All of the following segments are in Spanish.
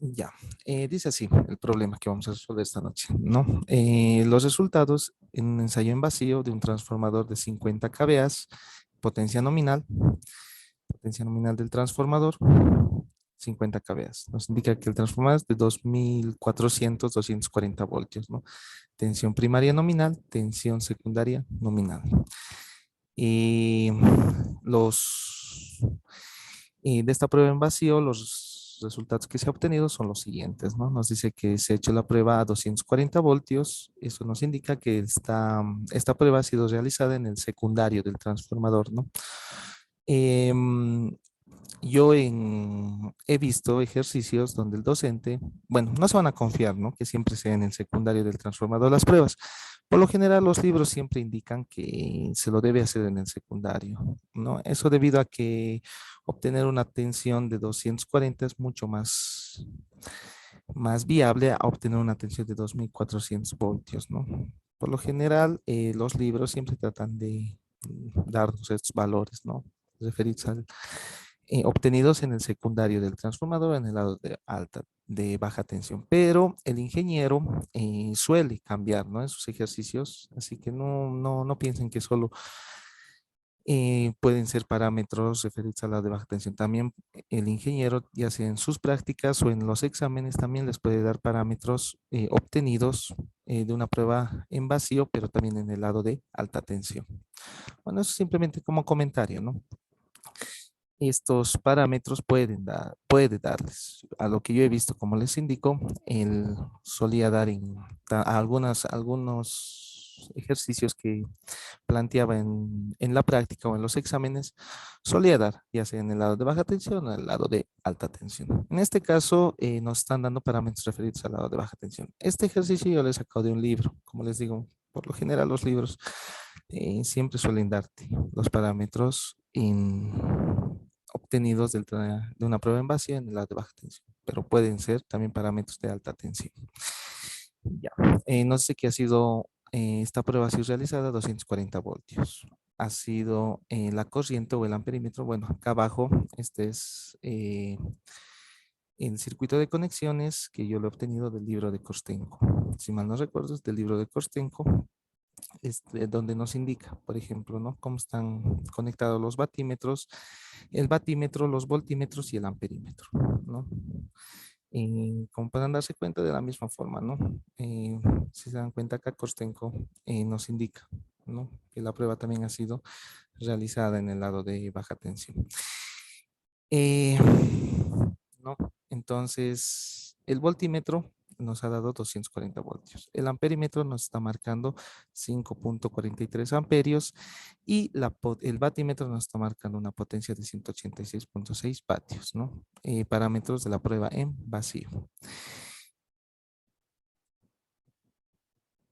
Ya, dice así el problema que vamos a resolver esta noche, ¿no? Los resultados en un ensayo en vacío de un transformador de 50 kVA, potencia nominal, potencia nominal del transformador, 50 kVA. Nos indica que el transformador es de 2400, 240 voltios, ¿no? Tensión primaria nominal, tensión secundaria nominal. Y los de esta prueba en vacío, los resultados que se han obtenido son los siguientes, ¿no? Nos dice que se ha hecho la prueba a 240 voltios. Eso nos indica que esta prueba ha sido realizada en el secundario del transformador, ¿no? Em, he visto ejercicios donde el docente, bueno, no se van a confiar, ¿no? Que siempre sea en el secundario del transformador las pruebas. Por lo general, los libros siempre indican que se lo debe hacer en el secundario, ¿no? Eso debido a que obtener una tensión de 240 es mucho más viable a obtener una tensión de 2400 voltios, ¿no? Por lo general, los libros siempre tratan de darnos estos valores, ¿no? Referidos al obtenidos en el secundario del transformador en el lado de baja tensión. Pero el ingeniero suele cambiar, ¿no? En sus ejercicios, así que no piensen que solo pueden ser parámetros referidos a la de baja tensión. También el ingeniero, ya sea en sus prácticas o en los exámenes, también les puede dar parámetros obtenidos de una prueba en vacío, pero también en el lado de alta tensión. Bueno, eso simplemente como comentario, ¿no? Estos parámetros puede darles. A lo que yo he visto, como les indico, él solía dar algunos ejercicios que planteaba en la práctica o en los exámenes, solía dar, ya sea en el lado de baja tensión o en el lado de alta tensión. En este caso, nos están dando parámetros referidos al lado de baja tensión. Este ejercicio yo lo he sacado de un libro, como les digo, por lo general los libros siempre suelen darte los parámetros obtenidos de una prueba en vacío en el lado de baja tensión, pero pueden ser también parámetros de alta tensión. Ya. No sé qué ha sido, esta prueba ha sido realizada a 240 voltios. Ha sido la corriente o el amperímetro. Bueno, acá abajo, este es el circuito de conexiones que yo lo he obtenido del libro de Kostenko. Si mal no recuerdo, es del libro de Kostenko, donde nos indica, por ejemplo, ¿no? Cómo están conectados los batímetros, el batímetro, los voltímetros y el amperímetro, ¿no? Y como pueden darse cuenta de la misma forma, ¿no? Si se dan cuenta acá Kostenko nos indica, ¿no? Que la prueba también ha sido realizada en el lado de baja tensión. Eh, ¿No? Entonces, el voltímetro nos ha dado 240 voltios. El amperímetro nos está marcando 5.43 amperios y el batímetro nos está marcando una potencia de 186.6 vatios, ¿no? Parámetros de la prueba en vacío.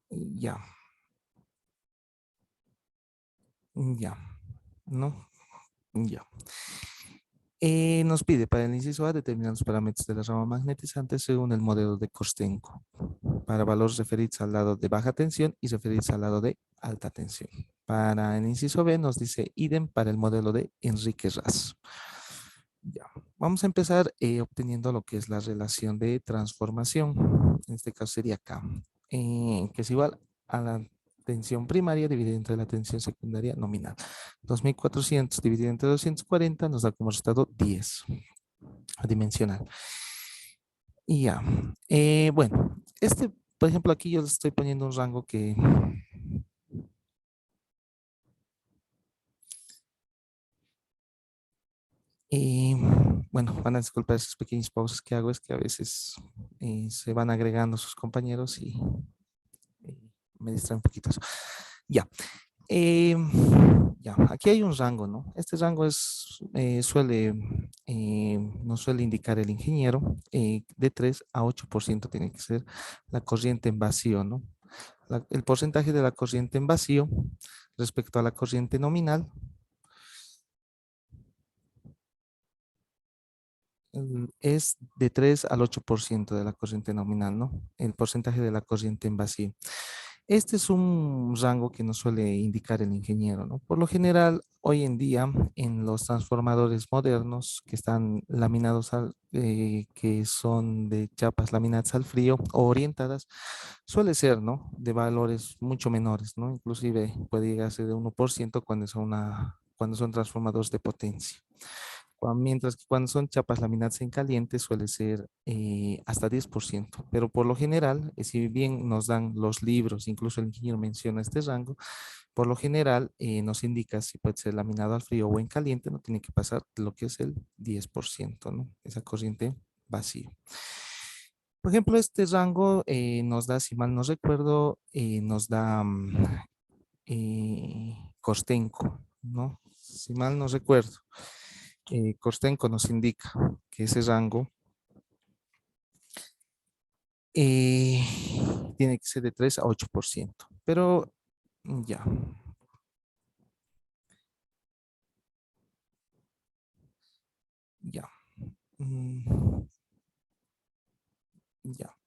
Ya, ya, ¿no? Ya. Nos pide para el inciso A determinar los parámetros de la rama magnetizante según el modelo de Kostenko para valores referidos al lado de baja tensión y referidos al lado de alta tensión. Para el inciso B nos dice idem para el modelo de Enrique Ras. Ya. Vamos a empezar obteniendo lo que es la relación de transformación. En este caso sería K, que es igual a la tensión primaria dividida entre la tensión secundaria nominal. 2400 dividido entre 240 nos da como resultado 10 dimensional. Y ya. Bueno, por ejemplo, aquí yo les estoy poniendo un rango que y bueno, van a disculpar esas pequeñas pausas que hago, es que a veces se van agregando sus compañeros y me distrae un poquito eso. Ya. Eh, ya, aquí hay un rango, ¿no? Este rango nos suele indicar el ingeniero, de 3 a 8% tiene que ser la corriente en vacío, ¿no? El porcentaje de la corriente en vacío respecto a la corriente nominal es de 3 al 8% de la corriente nominal, ¿no? El porcentaje de la corriente en vacío. Este es un rango que nos suele indicar el ingeniero, ¿no? Por lo general, hoy en día, en los transformadores modernos que están laminados que son de chapas laminadas al frío o orientadas, suele ser, ¿no? De valores mucho menores, ¿no? Inclusive puede llegar a ser de 1% cuando son transformadores de potencia. Mientras que cuando son chapas laminadas en caliente suele ser hasta 10%, pero por lo general, si bien nos dan los libros, incluso el ingeniero menciona este rango, por lo general nos indica si puede ser laminado al frío o en caliente, no tiene que pasar lo que es el 10%, ¿no? Esa corriente vacío. Por ejemplo, este rango nos da, si mal no recuerdo, nos da Kostenko, ¿no? Si mal no recuerdo. Kostenko nos indica que ese rango eh, tiene que ser de 3 a 8%. Pero ya, ya. mm, ya.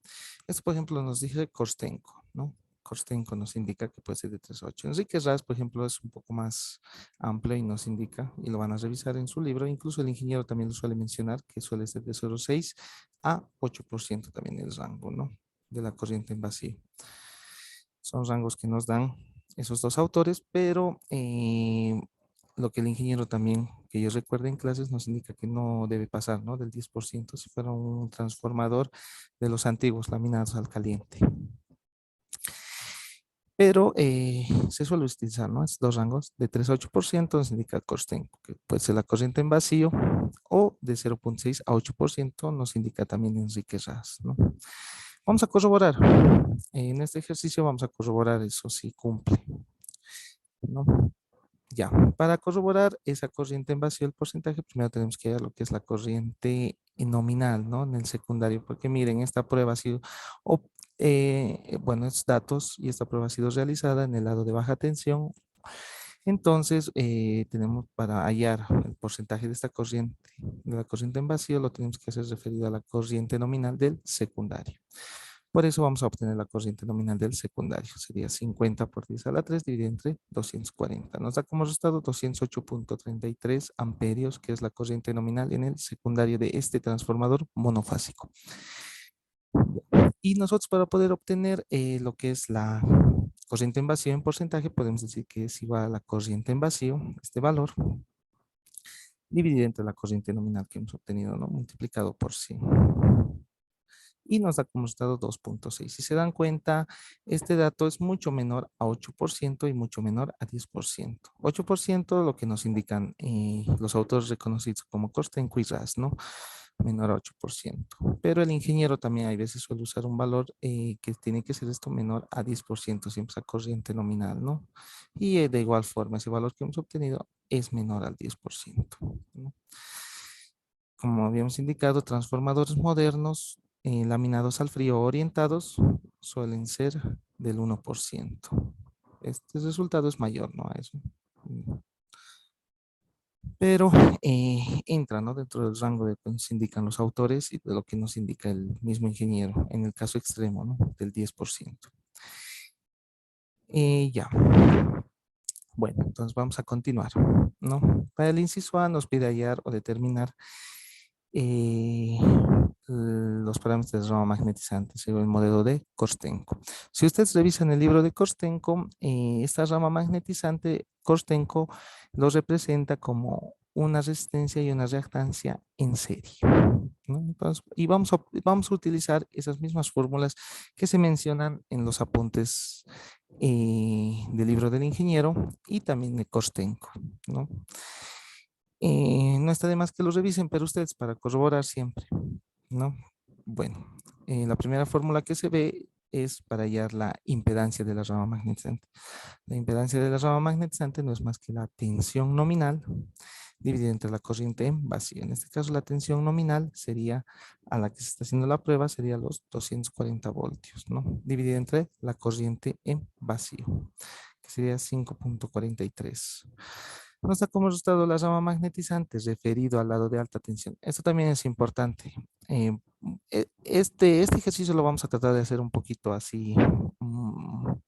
Esto, por ejemplo, nos dice Kostenko, ¿no? Kostenko nos indica que puede ser de 3 a 8. Enrique Ras, por ejemplo, es un poco más amplio y nos indica, y lo van a revisar en su libro, incluso el ingeniero también lo suele mencionar, que suele ser de 0,6 a 8% también el rango, ¿no? De la corriente en vacío. Son rangos que nos dan esos dos autores, pero lo que el ingeniero también, que yo recuerdo en clases, nos indica que no debe pasar, ¿no? Del 10% si fuera un transformador de los antiguos laminados al caliente. Pero se suele utilizar, ¿no? Estos dos rangos de 3 a 8% nos indica Kostenko, que puede ser la corriente en vacío, o de 0,6 a 8% nos indica también Enrique Ras, ¿no? Vamos a corroborar. En este ejercicio vamos a corroborar eso si cumple, ¿no? Ya, para corroborar esa corriente en vacío, el porcentaje, primero tenemos que ver lo que es la corriente nominal, ¿no? En el secundario, porque miren, esta prueba ha sido, bueno, estos datos y esta prueba ha sido realizada en el lado de baja tensión. Entonces, tenemos para hallar el porcentaje de esta corriente, de la corriente en vacío, lo tenemos que hacer referido a la corriente nominal del secundario. Por eso vamos a obtener la corriente nominal del secundario. Sería 50 por 10 a la 3 dividido entre 240. Nos da como resultado 208,33 amperios, que es la corriente nominal en el secundario de este transformador monofásico. Y nosotros para poder obtener lo que es la corriente en vacío en porcentaje, podemos decir que es igual a la corriente en vacío, este valor, dividido entre la corriente nominal que hemos obtenido, ¿no? Multiplicado por 100. Y nos da como resultado 2,6. Si se dan cuenta, este dato es mucho menor a 8% y mucho menor a 10%. 8% lo que nos indican los autores reconocidos como Kostenko y Ras, ¿no? Menor a 8%. Pero el ingeniero también hay veces suele usar un valor que tiene que ser esto menor a 10%, siempre esa corriente nominal, ¿no? Y de igual forma, ese valor que hemos obtenido es menor al 10%, ¿no? Como habíamos indicado, transformadores modernos laminados al frío orientados suelen ser del 1%. Este resultado es mayor, ¿no? A eso. Pero entra, ¿no? Dentro del rango de lo que nos indican los autores y de lo que nos indica el mismo ingeniero, en el caso extremo, ¿no? Del 10%. Ya. Bueno, entonces vamos a continuar, ¿no? Para el inciso A nos pide hallar o determinar eh, los parámetros de rama magnetizante según el modelo de Kostenko. Si ustedes revisan el libro de Kostenko, esta rama magnetizante, Kostenko lo representa como una resistencia y una reactancia en serie, ¿no? Entonces, y vamos a utilizar esas mismas fórmulas que se mencionan en los apuntes del libro del ingeniero y también de Kostenko, ¿no? No está de más que lo revisen, pero ustedes para corroborar siempre, ¿no? Bueno, la primera fórmula que se ve es para hallar la impedancia de la rama magnetizante. La impedancia de la rama magnetizante no es más que la tensión nominal dividida entre la corriente en vacío. En este caso, la tensión nominal sería, a la que se está haciendo la prueba, sería los 240 voltios, ¿no? Dividida entre la corriente en vacío, que sería 5,43. Nos da como resultado la rama magnetizante referido al lado de alta tensión. Esto también es importante. Este ejercicio lo vamos a tratar de hacer un poquito así,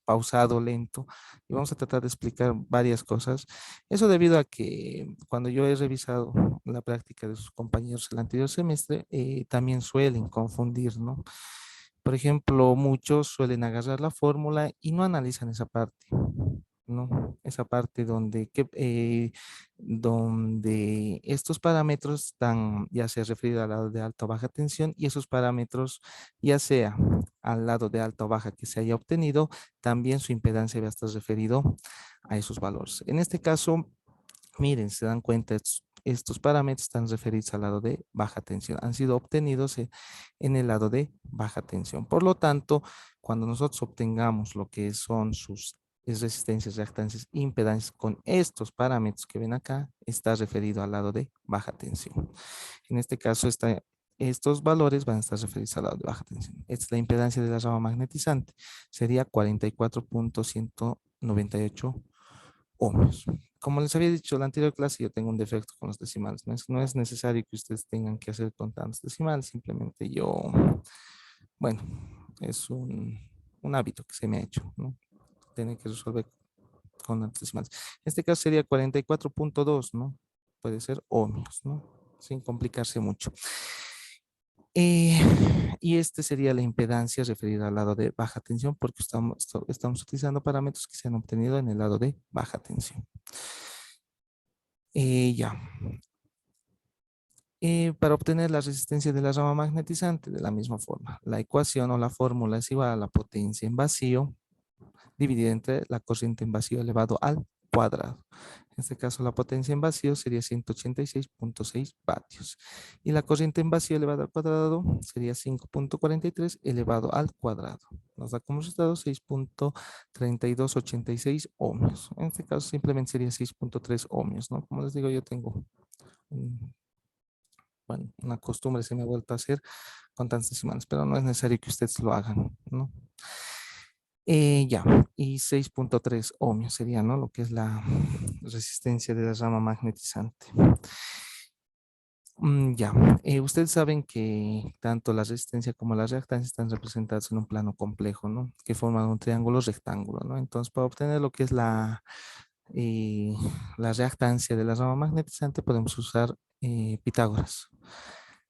pausado, lento, y vamos a tratar de explicar varias cosas. Eso debido a que cuando yo he revisado la práctica de sus compañeros el anterior semestre, también suelen confundir, ¿no? Por ejemplo, muchos suelen agarrar la fórmula y no analizan esa parte, ¿no? Esa parte donde estos parámetros están ya sea referido al lado de alta o baja tensión y esos parámetros ya sea al lado de alta o baja que se haya obtenido, también su impedancia va a estar referido a esos valores. En este caso, miren, se dan cuenta, estos parámetros están referidos al lado de baja tensión, han sido obtenidos en el lado de baja tensión. Por lo tanto, cuando nosotros obtengamos lo que son sus resistencias, reactancias, impedancias con estos parámetros que ven acá, está referido al lado de baja tensión. En este caso, estos valores van a estar referidos al lado de baja tensión. Esta es la impedancia de la rama magnetizante. Sería 44.198 ohmios. Como les había dicho en la anterior clase, yo tengo un defecto con los decimales. No es necesario que ustedes tengan que hacer con tantos decimales. Simplemente bueno, es un hábito que se me ha hecho, ¿no? Tener que resolver con tantos decimales. En este caso sería 44.2, ¿no? Puede ser ohmios, ¿no? Sin complicarse mucho. Eh, y este sería la impedancia referida al lado de baja tensión porque estamos utilizando parámetros que se han obtenido en el lado de baja tensión. Ya. Para obtener la resistencia de la rama magnetizante, de la misma forma, la ecuación o la fórmula es igual a la potencia en vacío dividida entre la corriente en vacío elevado al cuadrado. En este caso, la potencia en vacío sería 186.6 vatios. Y la corriente en vacío elevado al cuadrado sería 5.43 elevado al cuadrado. Nos da como resultado 6.3286 ohmios. En este caso, simplemente sería 6.3 ohmios, ¿no? Como les digo, yo tengo bueno, una costumbre se me ha vuelto a hacer con tantas decimales, pero no es necesario que ustedes lo hagan, ¿no? Ya, y 6.3 ohmios sería, ¿no? Lo que es la resistencia de la rama magnetizante. Ya, ustedes saben que tanto la resistencia como la reactancia están representadas en un plano complejo, ¿no? Que forman un triángulo rectángulo, ¿no? Entonces, para obtener lo que es eh, la reactancia de la rama magnetizante, podemos usar Pitágoras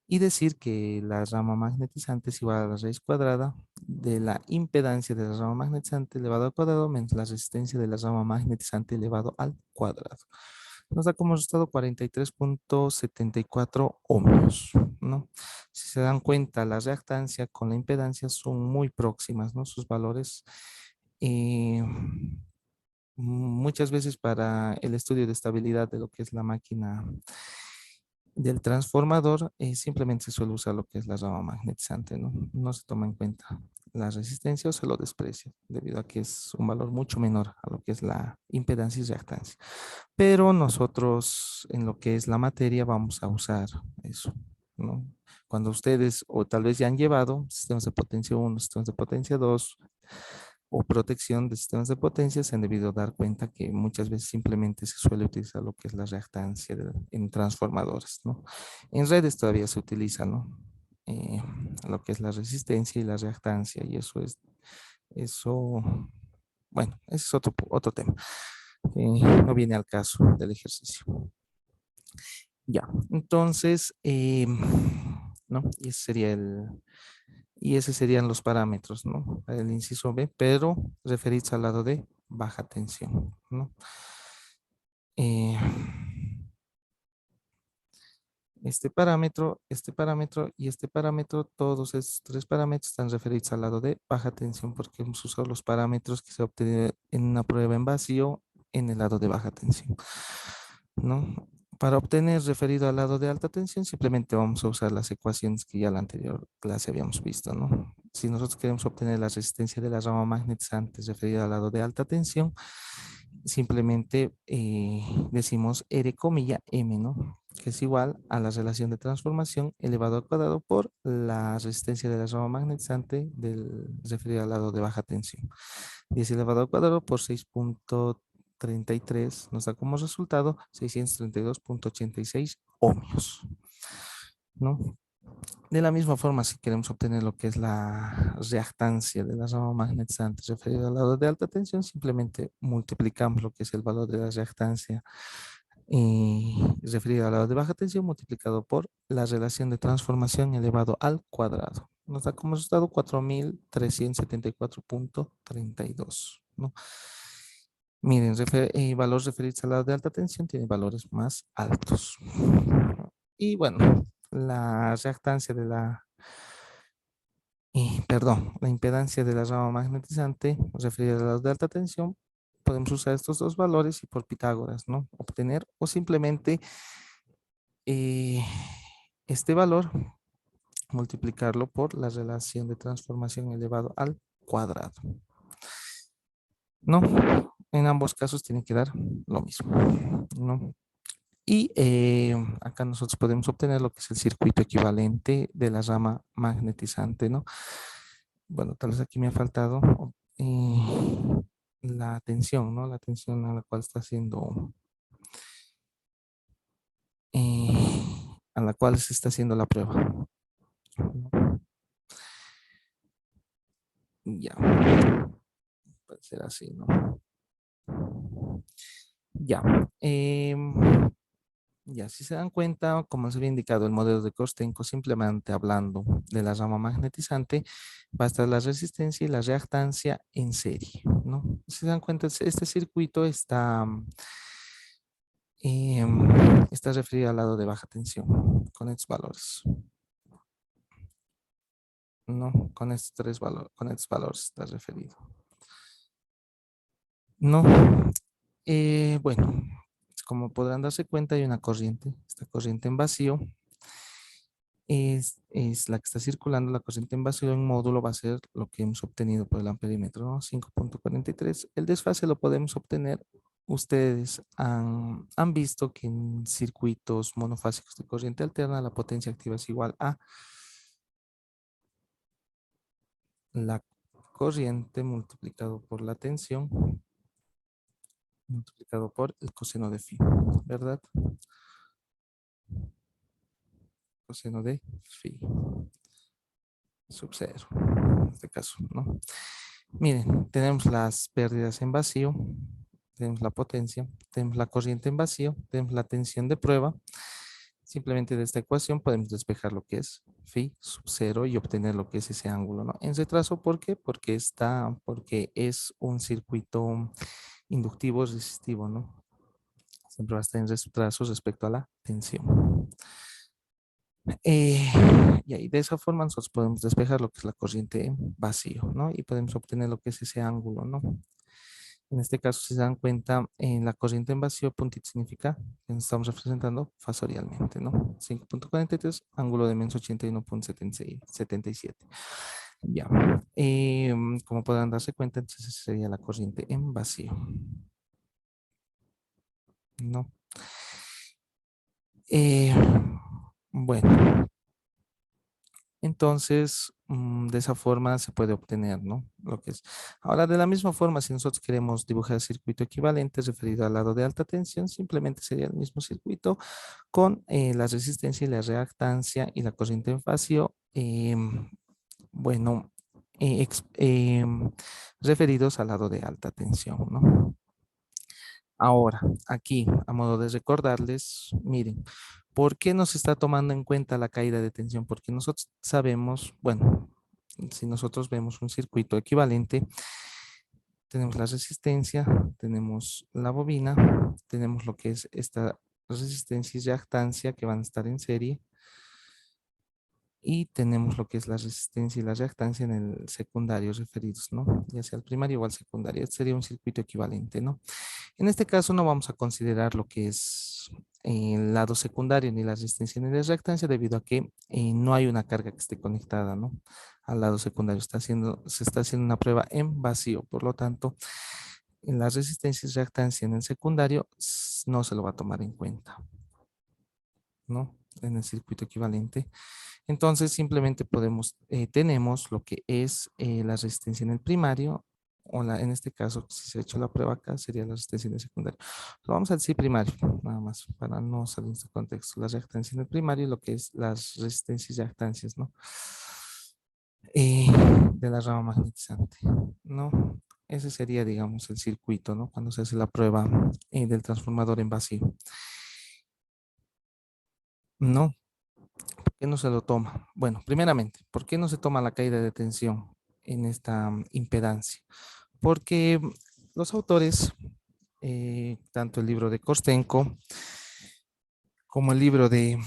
y decir que la rama magnetizante es igual a la raíz cuadrada de la impedancia de la rama magnetizante elevado al cuadrado menos la resistencia de la rama magnetizante elevado al cuadrado. Nos da como resultado 43.74 ohmios, ¿no? Si se dan cuenta, la reactancia con la impedancia son muy próximas, ¿no? Sus valores muchas veces para el estudio de estabilidad de lo que es la máquina del transformador, simplemente se suele usar lo que es la rama magnetizante, ¿no? No se toma en cuenta la resistencia o se lo desprecia, debido a que es un valor mucho menor a lo que es la impedancia y reactancia. Pero nosotros en lo que es la materia vamos a usar eso, ¿no? Cuando ustedes o tal vez ya han llevado sistemas de potencia 1, sistemas de potencia 2 o protección de sistemas de potencia, se han debido dar cuenta que muchas veces simplemente se suele utilizar lo que es la reactancia en transformadores, ¿no? En redes todavía se utiliza, ¿no? Eh, lo que es la resistencia y la reactancia, y eso, bueno, ese es otro tema. No viene al caso del ejercicio. Ya, entonces, ¿no? Y ese serían los parámetros, ¿no? El inciso B, pero referidos al lado de baja tensión, ¿no? Eh, este parámetro y este parámetro, todos estos tres parámetros están referidos al lado de baja tensión porque hemos usado los parámetros que se obtienen en una prueba en vacío en el lado de baja tensión, ¿no? Para obtener referido al lado de alta tensión, simplemente vamos a usar las ecuaciones que ya en la anterior clase habíamos visto, ¿no? Si nosotros queremos obtener la resistencia de la rama magnetizante referida al lado de alta tensión, simplemente decimos R, M, ¿no? Que es igual a la relación de transformación elevado al cuadrado por la resistencia de la rama magnetizante referido al lado de baja tensión. 10 elevado al cuadrado por 6.33 nos da como resultado 632.86 ohmios, ¿no? De la misma forma, si queremos obtener lo que es la reactancia de la rama magnetizante referida al lado de alta tensión, simplemente multiplicamos lo que es el valor de la reactancia referido al lado de baja tensión multiplicado por la relación de transformación elevado al cuadrado. Nos da como resultado 4374,32, ¿no? Miren, valores referidos al lado de alta tensión tiene valores más altos. Y bueno, la reactancia de perdón, la impedancia de la rama magnetizante referida al lado de alta tensión, podemos usar estos dos valores y por Pitágoras, ¿no? Obtener o simplemente eh, este valor multiplicarlo por la relación de transformación elevado al cuadrado. No, en ambos casos tiene que dar lo mismo, ¿no? Y acá nosotros podemos obtener lo que es el circuito equivalente de la rama magnetizante, ¿no? Bueno, tal vez aquí me ha faltado la tensión, ¿no? La tensión a la cual está haciendo, a la cual se está haciendo la prueba. Ya, puede ser así, ¿no? Ya. Ya, si se dan cuenta, como se había indicado, el modelo de Kostenko, simplemente hablando de la rama magnetizante, va a estar la resistencia y la reactancia en serie, ¿no? Si se dan cuenta, este circuito está referido al lado de baja tensión, con estos valores, ¿no? Con estos tres valores, con estos valores está referido. No, bueno, como podrán darse cuenta, hay una corriente, esta corriente en vacío es la que está circulando, la corriente en vacío en módulo va a ser lo que hemos obtenido por el amperímetro, ¿no? 5,43. El desfase lo podemos obtener. Ustedes han visto que en circuitos monofásicos de corriente alterna la potencia activa es igual a la corriente multiplicado por la tensión multiplicado por el coseno de phi, ¿verdad? Coseno de phi sub 0, en este caso, ¿no? Miren, tenemos las pérdidas en vacío, tenemos la potencia, tenemos la corriente en vacío, tenemos la tensión de prueba. Simplemente de esta ecuación podemos despejar lo que es phi sub 0 y obtener lo que es ese ángulo, ¿no? En retraso, ¿por qué? Porque es un circuito inductivo resistivo, ¿no? Siempre va a estar en retraso respecto a la tensión. Eh, y ahí de esa forma nosotros podemos despejar lo que es la corriente en vacío, ¿no? Y podemos obtener lo que es ese ángulo, ¿no? En este caso, si se dan cuenta, en la corriente en vacío, puntito significa que nos estamos representando fasorialmente, ¿no? 5,43, ángulo de menos 81,77. Ya. Como podrán darse cuenta, entonces esa sería la corriente en vacío, ¿no? Eh, bueno, entonces, de esa forma se puede obtener, ¿no? Lo que es. Ahora, de la misma forma, si nosotros queremos dibujar el circuito equivalente referido al lado de alta tensión, simplemente sería el mismo circuito con la resistencia y la reactancia y la corriente en vacío, bueno, referidos al lado de alta tensión, ¿no? Ahora, aquí, a modo de recordarles, miren, ¿por qué nos está tomando en cuenta la caída de tensión? Porque nosotros sabemos, bueno, si nosotros vemos un circuito equivalente, tenemos la resistencia, tenemos la bobina, tenemos lo que es esta resistencia y reactancia que van a estar en serie, y tenemos lo que es la resistencia y la reactancia en el secundario referidos, ¿no? Ya sea el primario o al secundario. Este sería un circuito equivalente, ¿no? En este caso no vamos a considerar lo que es el lado secundario, ni la resistencia ni la reactancia, debido a que no hay una carga que esté conectada, ¿no? Al lado secundario se está haciendo una prueba en vacío, por lo tanto, en la resistencia y reactancia en el secundario no se lo va a tomar en cuenta, ¿no? En el circuito equivalente. Entonces, simplemente tenemos lo que es la resistencia en el primario en este caso, si se ha hecho la prueba acá, sería la resistencia en el secundario. Lo vamos a decir primario, nada más, para no salir de este contexto. La reactancia en el primario y lo que es las resistencias y reactancias, ¿no? Eh, de la rama magnetizante, ¿no? Ese sería, digamos, el circuito, ¿no? Cuando se hace la prueba del transformador en vacío. No, ¿por qué no se lo toma? Bueno, primeramente, ¿por qué no se toma la caída de tensión en esta impedancia? Porque los autores, tanto el libro de Kostenko como el libro de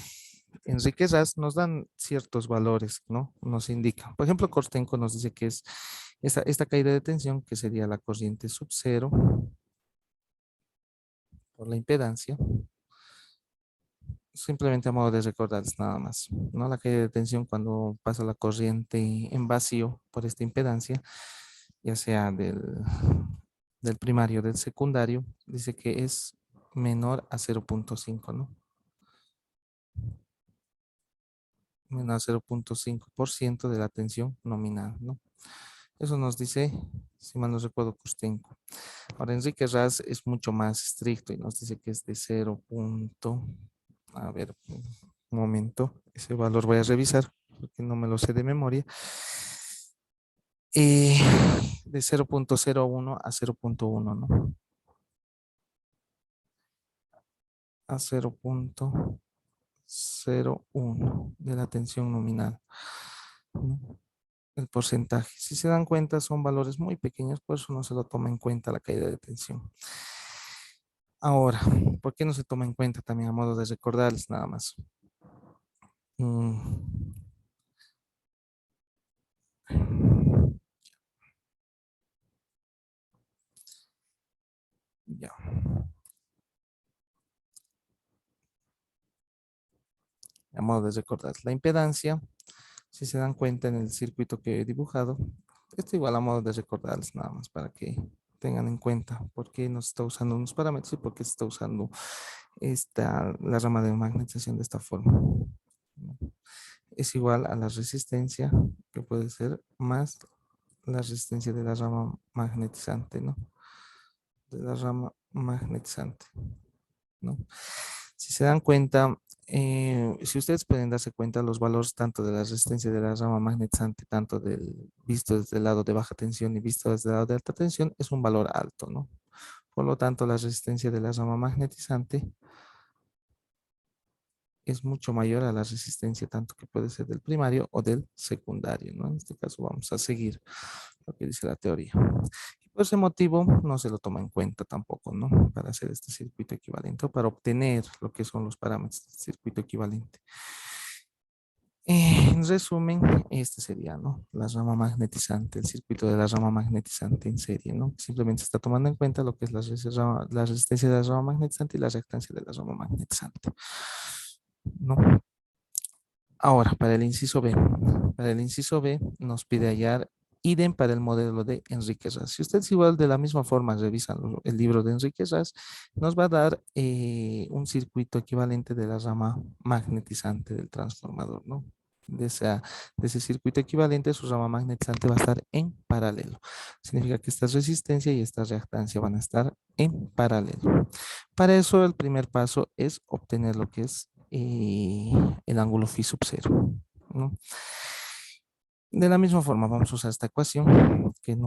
Enrique Ras, nos dan ciertos valores, ¿no? Nos indican. Por ejemplo, Kostenko nos dice que es esta caída de tensión, que sería la corriente sub cero por la impedancia, simplemente a modo de recordarles nada más, ¿no? La caída de tensión cuando pasa la corriente en vacío por esta impedancia, ya sea del primario o del secundario, dice que es menor a 0,5, ¿no? Menor a 0,5% de la tensión nominal, ¿no? Eso nos dice, si mal no recuerdo, Kostenko. Ahora, Enrique Ras es mucho más estricto y nos dice que es de 0. A ver, un momento, ese valor voy a revisar porque no me lo sé de memoria. Eh, de 0,01 a 0,1, ¿no? A 0,01 de la tensión nominal, ¿no? El porcentaje. Si se dan cuenta, son valores muy pequeños, por eso no se lo toma en cuenta la caída de tensión. Ahora, ¿por qué no se toma en cuenta también a modo de recordarles nada más? Mm, ya, a modo de recordarles. La impedancia, si se dan cuenta en el circuito que he dibujado, esto igual a modo de recordarles nada más para que tengan en cuenta por qué nos está usando unos parámetros y por qué se está usando la rama de magnetización de esta forma. Es igual a la resistencia, que puede ser más la resistencia de la rama magnetizante, ¿no? De la rama magnetizante, ¿no? Si se dan cuenta, si ustedes pueden darse cuenta, los valores tanto de la resistencia de la rama magnetizante, tanto visto desde el lado de baja tensión y visto desde el lado de alta tensión, es un valor alto, ¿no? Por lo tanto, la resistencia de la rama magnetizante es mucho mayor a la resistencia tanto que puede ser del primario o del secundario, ¿no? En este caso vamos a seguir lo que dice la teoría. Y por ese motivo no se lo toma en cuenta tampoco, ¿no? Para hacer este circuito equivalente o para obtener lo que son los parámetros del circuito equivalente. En resumen, este sería, ¿no? La rama magnetizante, el circuito de la rama magnetizante en serie, ¿no? Simplemente está tomando en cuenta lo que es la resistencia de la rama magnetizante y la reactancia de la rama magnetizante, ¿no? Ahora, para el inciso B. Para el inciso B nos pide hallar idem para el modelo de Enrique Ras. Si ustedes igual de la misma forma revisan el libro de Enrique Ras, nos va a dar un circuito equivalente de la rama magnetizante del transformador, ¿no? De ese circuito equivalente, su rama magnetizante va a estar en paralelo. Significa que esta resistencia y esta reactancia van a estar en paralelo. Para eso, el primer paso es obtener lo que es el ángulo phi sub cero, ¿no? De la misma forma, vamos a usar esta ecuación que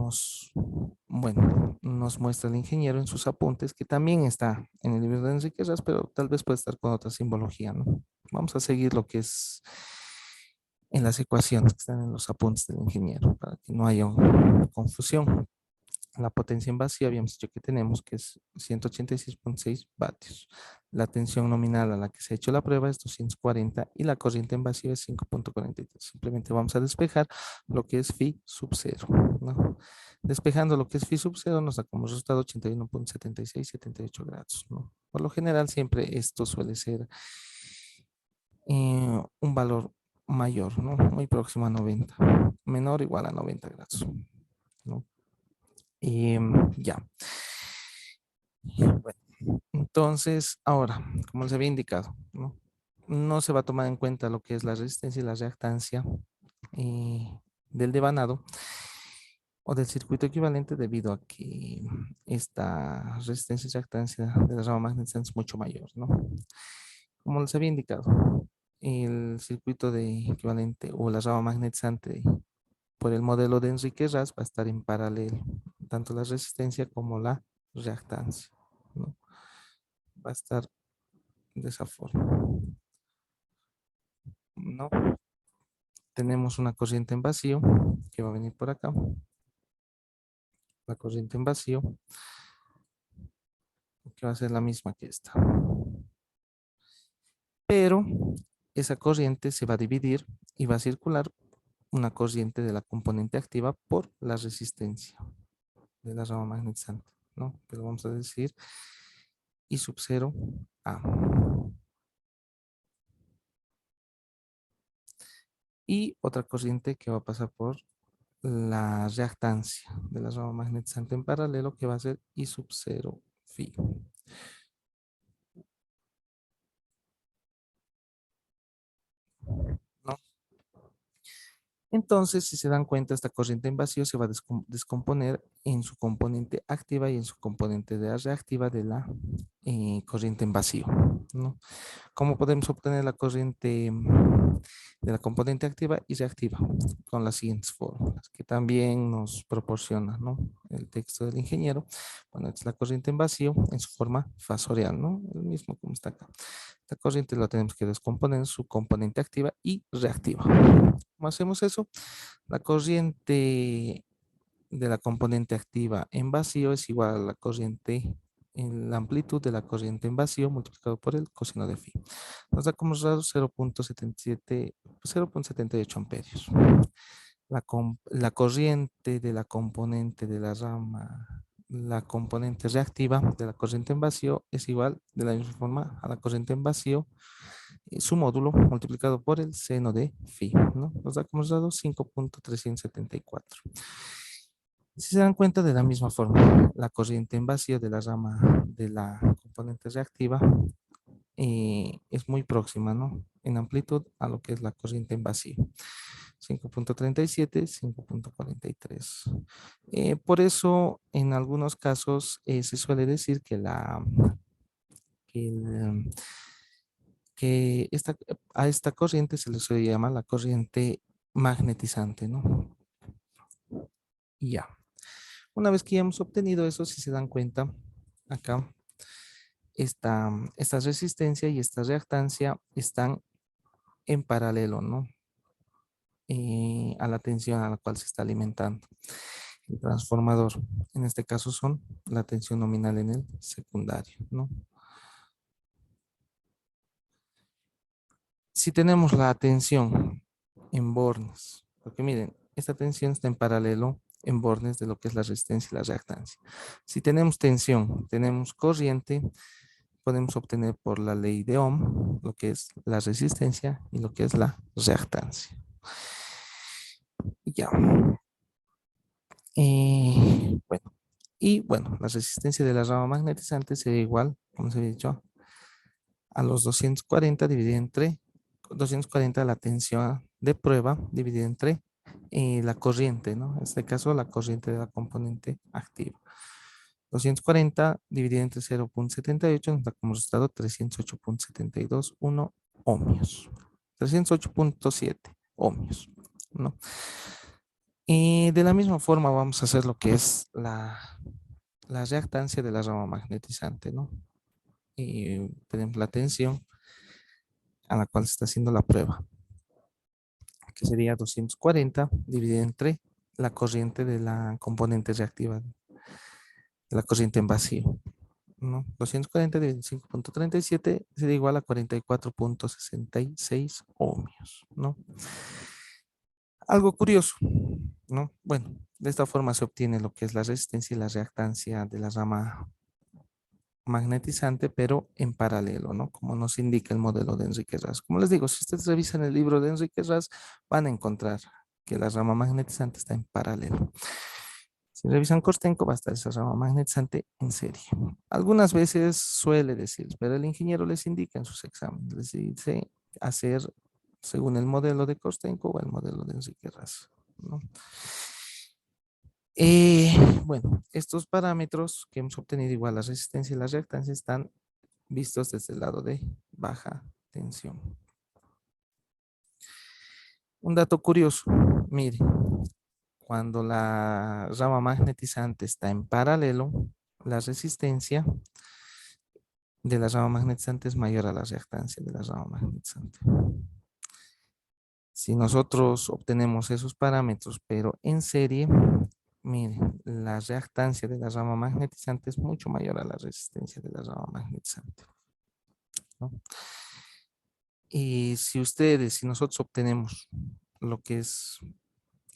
bueno, nos muestra el ingeniero en sus apuntes, que también está en el libro de Enrique Ras, pero tal vez puede estar con otra simbología, ¿no? Vamos a seguir lo que es en las ecuaciones que están en los apuntes del ingeniero, para que no haya confusión. La potencia en vacío habíamos dicho que tenemos que es 186,6 vatios. La tensión nominal a la que se ha hecho la prueba es 240 y la corriente en vacío es 5,43. Simplemente vamos a despejar lo que es phi sub cero, ¿no? Despejando lo que es phi sub cero nos da como resultado 81,7678 grados, ¿no? Por lo general siempre esto suele ser un valor mayor, ¿no? Muy próximo a 90, menor o igual a 90 grados, ¿no? Ya. Bueno, entonces, ahora, como les había indicado, ¿no? No se va a tomar en cuenta lo que es la resistencia y la reactancia del devanado. o del circuito equivalente debido a que esta resistencia y reactancia de la rama magnética es mucho mayor, ¿no? Como les había indicado, el circuito de equivalente o la rama magnetizante por el modelo de Enrique-Ras va a estar en paralelo, tanto la resistencia como la reactancia, ¿no? Va a estar de esa forma, ¿no? Tenemos una corriente en vacío que va a venir por acá. La corriente en vacío que va a ser la misma que esta. Pero esa corriente se va a dividir y va a circular una corriente de la componente activa por la resistencia de la rama magnetizante, ¿no? Que lo vamos a decir I sub 0 A. Y otra corriente que va a pasar por la reactancia de la rama magnetizante en paralelo que va a ser I sub 0 phi. ¿No? Entonces, si se dan cuenta, esta corriente en vacío se va a descomponer en su componente activa y en su componente de reactiva de la corriente en vacío, ¿no? ¿Cómo podemos obtener la corriente de la componente activa y reactiva? Con las siguientes fórmulas que también nos proporciona, ¿no? El texto del ingeniero. Bueno, es la corriente en vacío en su forma fasorial, ¿no? El mismo como está acá. Esta corriente la tenemos que descomponer en su componente activa y reactiva. ¿Cómo hacemos eso? La corriente de la componente activa en vacío es igual a la corriente en la amplitud de la corriente en vacío multiplicado por el coseno de phi. Nos da como resultado 0.78 amperios. La corriente de la componente de la rama, la componente reactiva de la corriente en vacío es igual de la misma forma a la corriente en vacío, su módulo multiplicado por el seno de phi, ¿no? Nos da como resultado 5.374. Si se dan cuenta de la misma forma, la corriente en vacío de la rama de la componente reactiva es muy próxima, ¿no? En amplitud a lo que es la corriente en vacío. 5.37, 5.43. Por eso, en algunos casos, se suele decir que, el- que a esta corriente se le suele llamar la corriente magnetizante, ¿no? Y ya. Una vez que ya hemos obtenido eso, si se dan cuenta, acá esta resistencia y esta reactancia están en paralelo, ¿no? A la tensión a la cual se está alimentando el transformador. En este caso son la tensión nominal en el secundario, ¿no? Si tenemos la tensión en bornes, porque miren, esta tensión está en paralelo en bornes de lo que es la resistencia y la reactancia. Si tenemos tensión, tenemos corriente, podemos obtener por la ley de Ohm lo que es la resistencia y lo que es la reactancia. Y ya. Bueno, y bueno, la resistencia de la rama magnetizante sería igual, como se había dicho, a los 240 dividido entre 240 la tensión de prueba dividida entre la corriente, ¿no? En este caso, la corriente de la componente activa. 240 dividido entre 0.78 nos da como resultado 308.721 ohmios. 308.7 ohmios, ¿no? Y de la misma forma vamos a hacer lo que es la reactancia de la rama magnetizante, ¿no? Y tenemos la tensión a la cual se está haciendo la prueba, que sería 240 dividido entre la corriente de la componente reactiva, de la corriente en vacío, ¿no? 240 dividido en 5.37 sería igual a 44.66 ohmios, ¿no? Algo curioso, ¿no? Bueno, de esta forma se obtiene lo que es la resistencia y la reactancia de la rama magnetizante, pero en paralelo, ¿no? Como nos indica el modelo de Enrique Ras. Como les digo, si ustedes revisan el libro de Enrique Ras, van a encontrar que la rama magnetizante está en paralelo. Si revisan Kostenko, va a estar esa rama magnetizante en serie. Algunas veces suele decir, pero el ingeniero les indica en sus exámenes, les dice hacer según el modelo de Kostenko o el modelo de Enrique Ras, ¿no? Bueno, estos parámetros que hemos obtenido, igual la resistencia y la reactancia, están vistos desde el lado de baja tensión. Un dato curioso, mire, cuando la rama magnetizante está en paralelo, la resistencia de la rama magnetizante es mayor a la reactancia de la rama magnetizante. Si nosotros obtenemos esos parámetros, pero en serie, miren, la reactancia de la rama magnetizante es mucho mayor a la resistencia de la rama magnetizante, ¿no? Y si nosotros obtenemos lo que es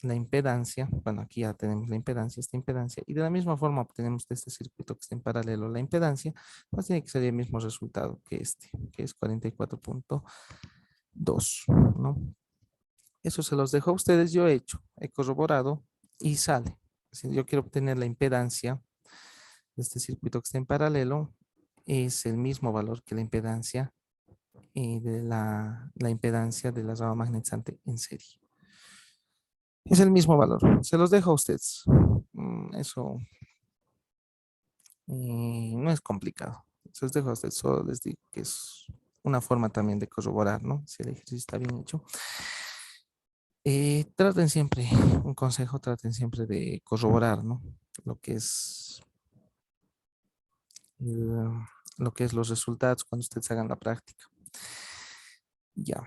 la impedancia, bueno, aquí ya tenemos la impedancia, esta impedancia, y de la misma forma obtenemos de este circuito que está en paralelo la impedancia, pues tiene que ser el mismo resultado que este, que es 44.2, ¿no? Eso se los dejo a ustedes, yo he corroborado y sale. Si yo quiero obtener la impedancia de este circuito que está en paralelo, es el mismo valor que la impedancia de la impedancia de la rama magnetizante en serie. Es el mismo valor. Se los dejo a ustedes. Eso no es complicado. Se los dejo a ustedes. Solo les digo que es una forma también de corroborar, ¿no? Si el ejercicio está bien hecho. Traten siempre, un consejo, traten siempre de corroborar, ¿no? Lo que es, el- lo que es los resultados cuando ustedes hagan la práctica. Ya,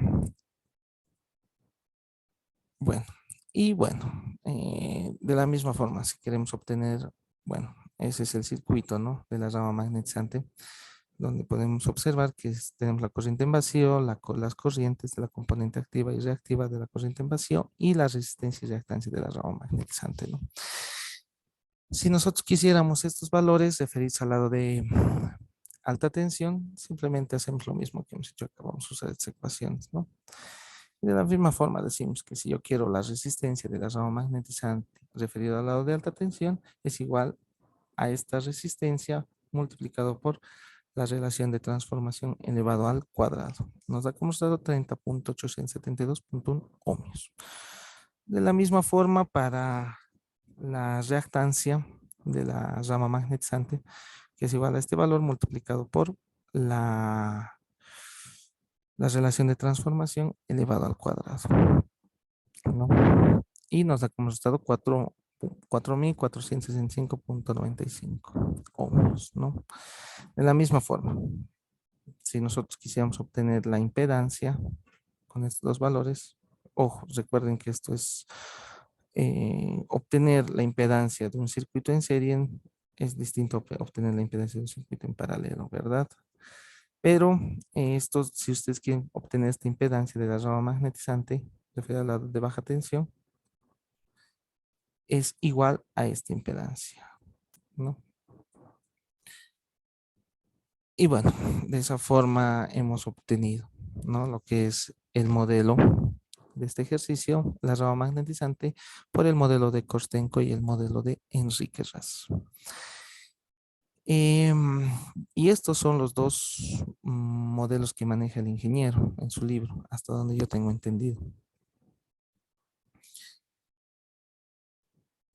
bueno. Y bueno, de la misma forma, si queremos obtener, bueno, ese es el circuito, ¿no? De la rama magnetizante, donde podemos observar que tenemos la corriente en vacío, las corrientes de la componente activa y reactiva de la corriente en vacío y la resistencia y reactancia de la rama magnetizante, ¿no? Si nosotros quisiéramos estos valores referidos al lado de alta tensión, simplemente hacemos lo mismo que hemos hecho acá, vamos a usar estas ecuaciones, ¿no? Y de la misma forma decimos que si yo quiero la resistencia de la rama magnetizante referida al lado de alta tensión, es igual a esta resistencia multiplicado por la relación de transformación elevado al cuadrado. Nos da como resultado 30.872.1 ohmios. De la misma forma, para la reactancia de la rama magnetizante, que es igual a este valor multiplicado por la, la relación de transformación elevado al cuadrado, ¿no? Y nos da como resultado 4.465.95 ohmios, ¿no? De la misma forma, si nosotros quisiéramos obtener la impedancia con estos dos valores, ojo, recuerden que esto es obtener la impedancia de un circuito en serie es distinto a obtener la impedancia de un circuito en paralelo, ¿verdad? Pero si ustedes quieren obtener esta impedancia de la rama magnetizante referida al lado de baja tensión, es igual a esta impedancia, ¿no? Y bueno, de esa forma hemos obtenido, ¿no? Lo que es el modelo de este ejercicio, la rama magnetizante, por el modelo de Kostenko y el modelo de Enrique Ras. Em, y estos son los dos modelos que maneja el ingeniero en su libro, hasta donde yo tengo entendido.